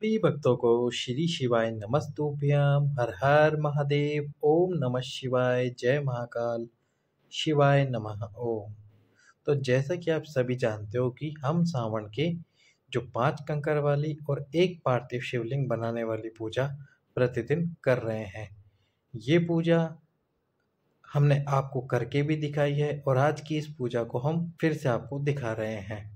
सभी भक्तों को श्री शिवाय नमस्तुभ्यम। हर हर महादेव। ओम नमः शिवाय। जय महाकाल। शिवाय नमः। ओम। तो जैसा कि आप सभी जानते हो कि हम सावन के जो 5 कंकर वाली और एक पार्थिव शिवलिंग बनाने वाली पूजा प्रतिदिन कर रहे हैं। ये पूजा हमने आपको करके भी दिखाई है और आज की इस पूजा को हम फिर से आपको दिखा रहे हैं।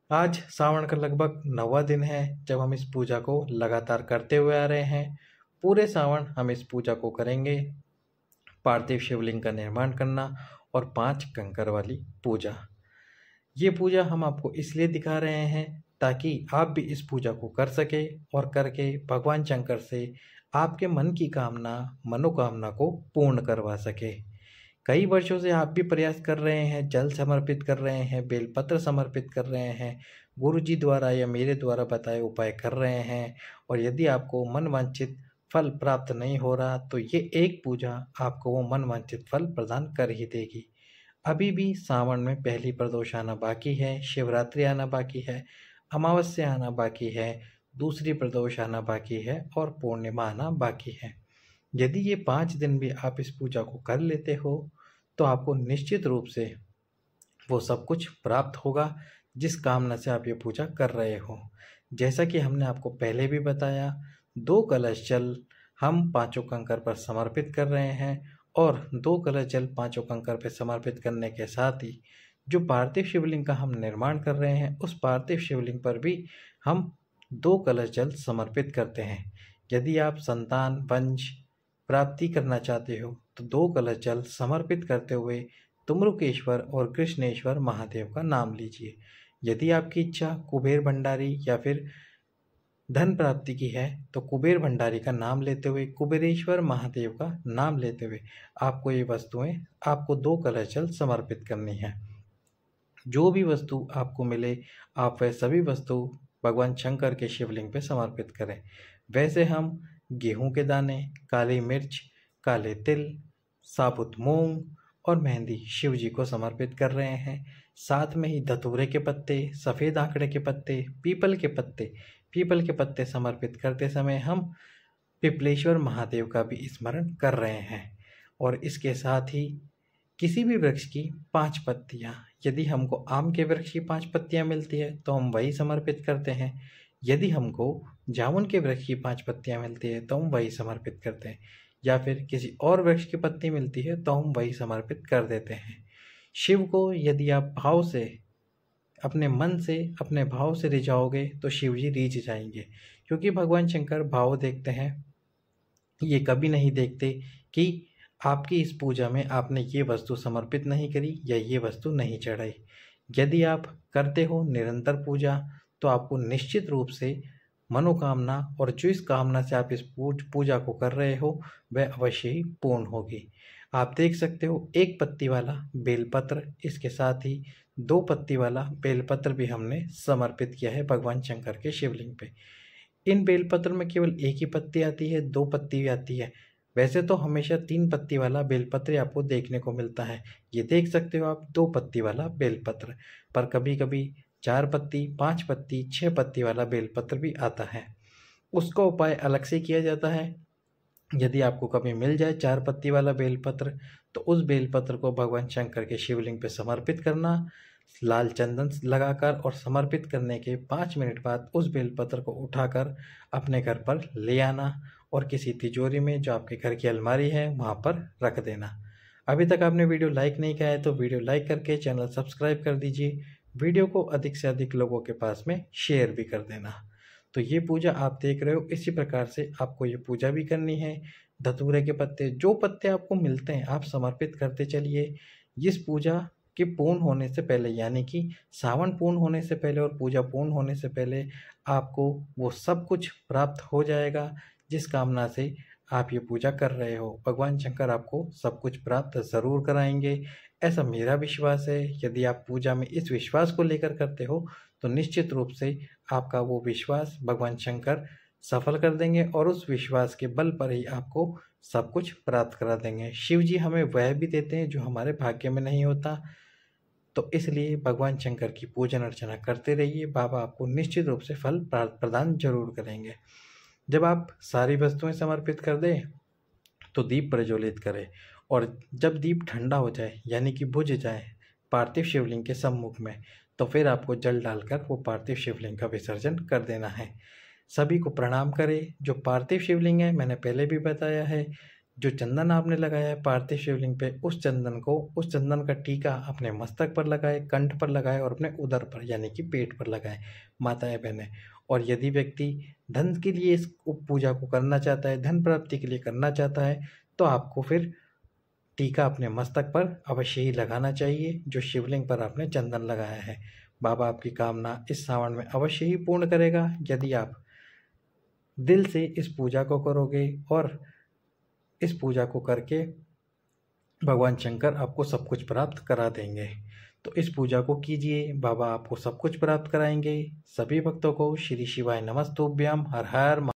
आज सावन का लगभग 9वां दिन है जब हम इस पूजा को लगातार करते हुए आ रहे हैं। पूरे सावन हम इस पूजा को करेंगे। पार्थिव शिवलिंग का निर्माण करना और 5 कंकर वाली पूजा। ये पूजा हम आपको इसलिए दिखा रहे हैं ताकि आप भी इस पूजा को कर सके और करके भगवान शंकर से आपके मन की कामना मनोकामना को पूर्ण करवा सके। कई वर्षों से आप भी प्रयास कर रहे हैं, जल समर्पित कर रहे हैं, बेलपत्र समर्पित कर रहे हैं, गुरु जी द्वारा या मेरे द्वारा बताए उपाय कर रहे हैं, और यदि आपको मनवांछित फल प्राप्त नहीं हो रहा तो ये एक पूजा आपको वो मनवांछित फल प्रदान कर ही देगी। अभी भी सावन में पहली प्रदोष आना बाकी है, शिवरात्रि आना बाकी है, अमावस्या आना बाकी है, दूसरी प्रदोष आना बाकी है और पूर्णिमा आना बाकी है। यदि ये 5 दिन भी आप इस पूजा को कर लेते हो तो आपको निश्चित रूप से वो सब कुछ प्राप्त होगा जिस कामना से आप ये पूजा कर रहे हो। जैसा कि हमने आपको पहले भी बताया, 2 कलश जल हम 5 कंकर पर समर्पित कर रहे हैं और 2 कलश जल 5 कंकर पर समर्पित करने के साथ ही जो पार्थिव शिवलिंग का हम निर्माण कर रहे हैं उस पार्थिव शिवलिंग पर भी हम 2 कलश जल समर्पित करते हैं। यदि आप संतान वंश प्राप्ति करना चाहते हो तो 2 कलश जल समर्पित करते हुए तुमरुकेश्वर और कृष्णेश्वर महादेव का नाम लीजिए। यदि आपकी इच्छा कुबेर भंडारी या फिर धन प्राप्ति की है तो कुबेर भंडारी का नाम लेते हुए कुबेरेश्वर महादेव का नाम लेते हुए आपको ये वस्तुएं आपको 2 कलश जल समर्पित करनी है। जो भी वस्तु आपको मिले आप वह सभी वस्तु भगवान शंकर के शिवलिंग पे समर्पित करें। वैसे हम गेहूं के दाने, काली मिर्च, काले तिल, साबुत मूंग और मेहंदी शिव जी को समर्पित कर रहे हैं। साथ में ही धतूरे के पत्ते, सफ़ेद आंकड़े के पत्ते, पीपल के पत्ते समर्पित करते समय हम पिपलेश्वर महादेव का भी स्मरण कर रहे हैं। और इसके साथ ही किसी भी वृक्ष की 5 पत्तियाँ, यदि हमको आम के वृक्ष की 5 पत्तियाँ मिलती है तो हम वही समर्पित करते हैं। यदि हमको जामुन के वृक्ष की 5 पत्तियाँ मिलती है तो हम वही समर्पित करते हैं, या फिर किसी और वृक्ष की पत्ती मिलती है तो हम वही समर्पित कर देते हैं। शिव को यदि आप भाव से अपने मन से अपने भाव से रिझाओगे तो शिव जी रिझ जाएंगे, क्योंकि भगवान शंकर भाव देखते हैं। ये कभी नहीं देखते कि आपकी इस पूजा में आपने ये वस्तु समर्पित नहीं करी या ये वस्तु नहीं चढ़ाई। यदि आप करते हो निरंतर पूजा तो आपको निश्चित रूप से मनोकामना और जो इस कामना से आप इस पूजा को कर रहे हो वह अवश्य ही पूर्ण होगी। आप देख सकते हो 1 पत्ती वाला बेलपत्र, इसके साथ ही 2 पत्ती वाला बेलपत्र भी हमने समर्पित किया है भगवान शंकर के शिवलिंग पे। इन बेलपत्र में केवल 1 ही पत्ती आती है, 2 पत्ती भी आती है। वैसे तो हमेशा 3 पत्ती वाला बेलपत्र आपको देखने को मिलता है। ये देख सकते हो आप 2 पत्ती वाला बेलपत्र, पर कभी कभी 4 पत्ती, 5 पत्ती, 6 पत्ती वाला बेलपत्र भी आता है। उसका उपाय अलग से किया जाता है। यदि आपको कभी मिल जाए 4 पत्ती वाला बेलपत्र तो उस बेलपत्र को भगवान शंकर के शिवलिंग पे समर्पित करना, लाल चंदन लगाकर, और समर्पित करने के 5 मिनट बाद उस बेलपत्र को उठाकर अपने घर पर ले आना और किसी तिजोरी में जो आपके घर की अलमारी है वहाँ पर रख देना। अभी तक आपने वीडियो लाइक नहीं किया है तो वीडियो लाइक करके चैनल सब्सक्राइब कर दीजिए। वीडियो को अधिक से अधिक लोगों के पास में शेयर भी कर देना। तो ये पूजा आप देख रहे हो, इसी प्रकार से आपको ये पूजा भी करनी है। धतूरे के पत्ते, जो पत्ते आपको मिलते हैं आप समर्पित करते चलिए। इस पूजा के पूर्ण होने से पहले, यानी कि सावन पूर्ण होने से पहले और पूजा पूर्ण होने से पहले आपको वो सब कुछ प्राप्त हो जाएगा जिस कामना से आप ये पूजा कर रहे हो। भगवान शंकर आपको सब कुछ प्राप्त ज़रूर कराएंगे, ऐसा मेरा विश्वास है। यदि आप पूजा में इस विश्वास को लेकर करते हो तो निश्चित रूप से आपका वो विश्वास भगवान शंकर सफल कर देंगे और उस विश्वास के बल पर ही आपको सब कुछ प्राप्त करा देंगे। शिव जी हमें वह भी देते हैं जो हमारे भाग्य में नहीं होता। तो इसलिए भगवान शंकर की पूजन अर्चना करते रहिए, बाबा आपको निश्चित रूप से फल प्रदान जरूर करेंगे। जब आप सारी वस्तुएं समर्पित कर दें तो दीप प्रज्वलित करें, और जब दीप ठंडा हो जाए यानी कि बुझ जाए पार्थिव शिवलिंग के सम्मुख में, तो फिर आपको जल डालकर वो पार्थिव शिवलिंग का विसर्जन कर देना है। सभी को प्रणाम करें। जो पार्थिव शिवलिंग है, मैंने पहले भी बताया है, जो चंदन आपने लगाया है पार्थिव शिवलिंग पे, उस चंदन का टीका अपने मस्तक पर लगाए, कंठ पर लगाए और अपने उदर पर यानी कि पेट पर लगाए, माताएं बहनें। और यदि व्यक्ति धन के लिए इस पूजा को करना चाहता है, धन प्राप्ति के लिए करना चाहता है, तो आपको फिर टीका अपने मस्तक पर अवश्य ही लगाना चाहिए, जो शिवलिंग पर आपने चंदन लगाया है। बाबा आपकी कामना इस सावन में अवश्य ही पूर्ण करेगा, यदि आप दिल से इस पूजा को करोगे। और इस पूजा को करके भगवान शंकर आपको सब कुछ प्राप्त करा देंगे। तो इस पूजा को कीजिए, बाबा आपको सब कुछ प्राप्त कराएंगे। सभी भक्तों को श्री शिवाय नमस्तुभ्यम। हर हर